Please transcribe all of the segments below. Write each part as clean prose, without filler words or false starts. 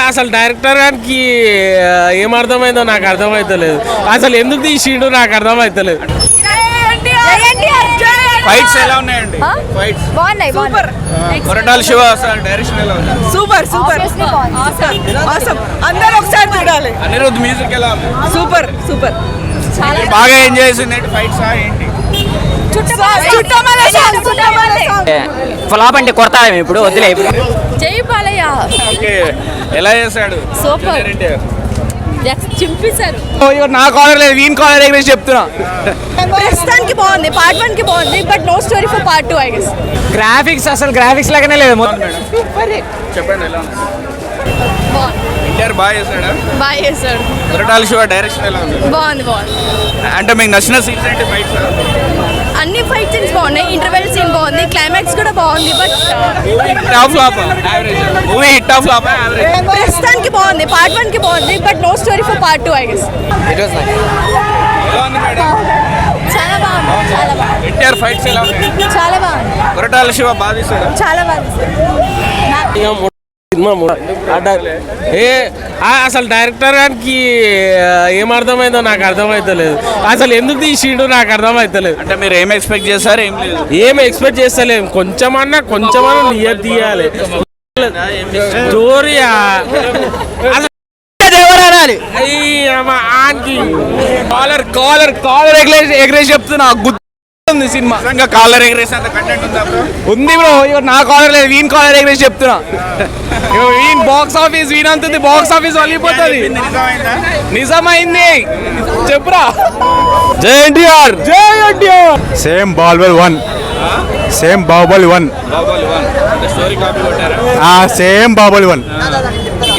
అసలు డైరెక్టర్ గారికి ఏమర్థమైందో నాకు అర్థమైతలేదు. అసలు ఎందుకు తీసిండు నాకు అర్థమైతలేదు. ఫైట్స్ ఎలా ఉన్నాయండి? ఫైట్స్ బాగున్నాయి. సూపర్. కొరటాల శివ డైరెక్షన్ ఎలా ఉంది? Super super awesome. అందరూ ఒకసారి చూడాలి. అనిరుద్ధ్ మ్యూజిక్ ఎలా ఉంది? Super super. బాగా ఎంజాయ్ చేసింది ఫైట్స్ ఏంటి? ఫ్లాప్ అంటే కొడతాం ఇప్పుడు వదిలే. జై బాలయ్య ఓకే, ఎలా చేశాడు? సూపర్. చింపేశారు. నా కాలర్ లేదు, వీన్ కాలర్ ఎగ్రేసి చెప్తున్నా. ప్రస్తుతానికి బాగుంది. పార్ట్ 1 కి బాగుంది, but no story for part 2 I guess. Graphics అసలు గ్రాఫిక్స్ లాగానే లేదు మొత్తం. చెప్పండి ఎలా ఉంది? ఎన్టీఆర్ బాగా చేశాడా? బాగా చేశాడు. కొరటాల శివ డైరెక్షన్ ఎలా ఉంది? బాగుంది. అంటే మీకు నచ్చిన సీన్స్ ఏంటి? ఫైట్స్ అన్ని ఫైట్ సీన్స్ బాగున్నాయి. ఇంటర్వెల్ సీన్ బాగుంది. క్లైమాక్స్ కూడా బాగుంది. But movie hit of flop average. ప్రస్తుతానికి బాగుంది. పార్ట్ 1 కి బాగుంది, but no story for part 2 I guess. ఎలా ఉంది మేడం? చాలా బాగుంది. చాలా బాగుంది. ఎన్టీఆర్ ఫైట్స్ ఎలా ఉన్నాయి? చాలా బాగుంది. కొరటాల శివ బాగా తీశాడా? చాలా బాగుంది. అసలు డైరెక్టర్ గారికి ఏమర్థమైందో నాకు అర్థమైతలేదు. అసలు ఎందుకు తీసిండు నాకు అర్థమైతలేదు. అంటే మీరు ఏం ఎక్స్పెక్ట్ చేశారు? ఏం లేదు, ఏం ఎక్స్పెక్ట్ చేస్తలేము. కొంచెమన్నా నియర్ తీయాలి స్టోరీ. కాలర్ కాలర్ కాలర్ ఎగరేసి చెప్తున్నా. ఉంది సినిమా కాలర్ ఎగరేసి అంత కంటెంట్ ఉందా బ్రో? ఉంది బ్రో. నా కాలర్ లేదు, వీన్ కాలర్ ఎగరేసి చెప్తున్నా. వీన్ బాక్స్ ఆఫీస్ వీన్ అంతుంది. బాక్స్ ఆఫీస్ వలిపోతుంది. నిజమైంది. చెప్పురా. జై ఎన్టీఆర్. జై NTR. Same Baahubali 1. Same Baahubali 1. Story copy కొట్టారా? సేమ్ బాహుబలి 1.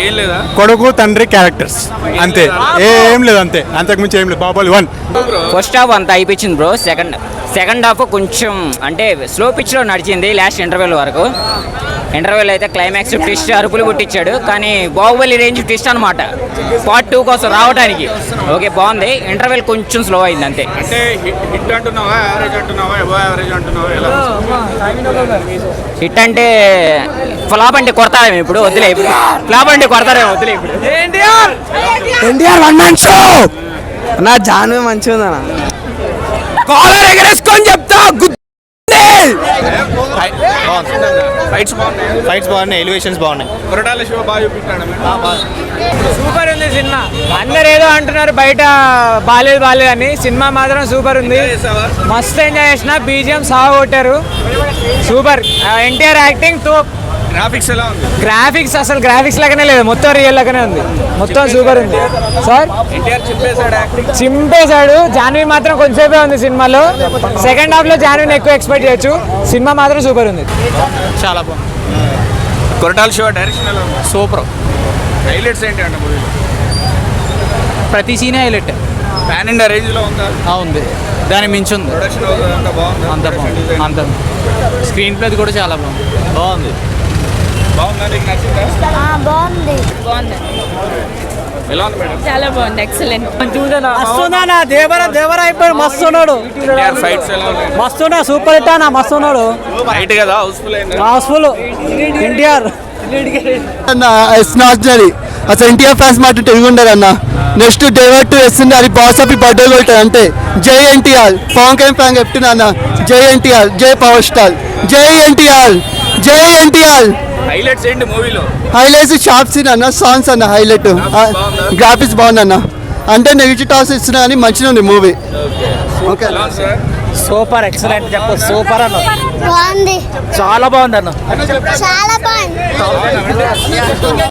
ఏం లేదా? కొడుకు తండ్రి క్యారెక్టర్స్ అంతే, ఏం లేదు, అంతే, అంతకుమించి ఏం లేదు. బాహుబలి 1. ఫస్ట్ హాఫ్ అంత అయిపించింది బ్రో. సెకండ్ హాఫ్ కొంచెం అంటే స్లో పిచ్లో నడిచింది లాస్ట్ ఇంటర్వెల్ వరకు. ఇంటర్వెల్ అయితే క్లైమాక్స్ ట్విస్ట్ అరుపులు పుట్టించాడు. కానీ బాహుబలి రేంజ్ ట్విస్ట్ అనమాట పార్ట్ 2 కోసం రావడానికి. ఓకే బాగుంది. ఇంటర్వెల్ కొంచెం స్లో అయింది అంతే. అంటే హిట్ అంటున్నావా, యావరేజ్ అంటున్నావా, ఎబో యావరేజ్ అంటున్నావా, ఎలా? హిట్ అంటే ఫ్లాప్ అంటే కొడతారేమో ఇప్పుడు వదిలే. ఇప్పుడు ఫ్లాప్ అంటే కొడతారేమో వదిలే. ఇప్పుడు ఎన్టీఆర్ 1 man షో. నా జాను మంచిగా ఉందన్న. కాలర్ ఎగరేసుకొని చెప్తా. ఫైట్స్ బాగున్నాయి, ఎలివేషన్స్ బాగున్నాయి. కొరటాల శివ బాగా చూపించాడు. సూపర్ ఉంది సినిమా. అందరు ఏదో అంటున్నారు బయట బాలేదు అని, సినిమా మాత్రం సూపర్ ఉంది. మస్తు ఎంజాయ్ చేసిన. బీజిఎం సాగు కొట్టారు. సూపర్. ఎన్టీఆర్ యాక్టింగ్ తో. గ్రాఫిక్స్ ఎలా ఉంది? గ్రాఫిక్స్ అసలు గ్రాఫిక్స్ లాగానే లేదు, మొత్తం రియల్ లాగానే ఉంది. మొత్తం సూపర్ ఉంది సార్. ఎన్టీఆర్ చింపేశాడు. జాన్వీ మాత్రం కొంచెంసేపే ఉంది సినిమాలో. సెకండ్ హాఫ్ లో జాన్వీని ఎక్కువ ఎక్స్పెక్ట్ చేయొచ్చు. సినిమా మాత్రం సూపర్ ఉంది. చాలా బాగుంది. కొరటాల శివ డైరెక్షన్ ఎలా ఉంది? సూపర్. హైలైట్స్ ఏంటి అంటే మూవీలో? ప్రతి scene highlight. Pan India range లో ఉందా? ఉంది, దాని మించి ఉంది. ప్రొడక్షన్ అంతా బాగుంది. అంత స్క్రీన్ ప్లే కూడా చాలా బాగుంది. బాగుందా? నీకు నచ్చిందా? బాగుంది. ఎలా ఉంది మేడం? చాలా బాగుంది. ఎక్సలెంట్. మస్తున్నానా దేవరా అయిపోయి మస్తున్నాడు. ఎన్టీఆర్ ఫైట్స్ ఎలా ఉన్నాయి? మస్తున్నా సూపర్ హిట్ అన్న. మస్తున్నాడు. రైట్ కదా, హౌస్ఫుల్ అయింది. హౌస్ఫుల్ ఎన్టీఆర్. అసలు ఎన్టీఆర్ ఫ్యాన్స్ మాట తెలుగుండరు అన్న. నెక్స్ట్ డైవర్ట్ వేస్తుంది అది బాస్ ఆఫ్ బర్త్డే కొట్టాడు అంటే. జై ఎన్టీఆర్. పవన్ కళ్యాణ్ ఫ్యాన్ చెప్తున్నా అన్న. జై ఎన్టీఆర్, జై పవర్ స్టార్. జై ఎన్టీఆర్, జై ఎన్టీఆర్. హైలైట్స్ ఏంటి మూవీలో? హైలైట్స్ షార్ట్ సీన్ అన్న, సాంగ్స్ అన్న హైలైట్. గ్రాఫిక్స్ బాగుందన్న. అంటే నెగిటివ్ టాస్ ఇస్తున్నా కానీ మంచిగా ఉంది movie. Okay sir. Super excellent చెప్పు. సూపర్ అన్న. బాగుంది. చాలా బాగుంది అన్న. చాలా బాగుంది.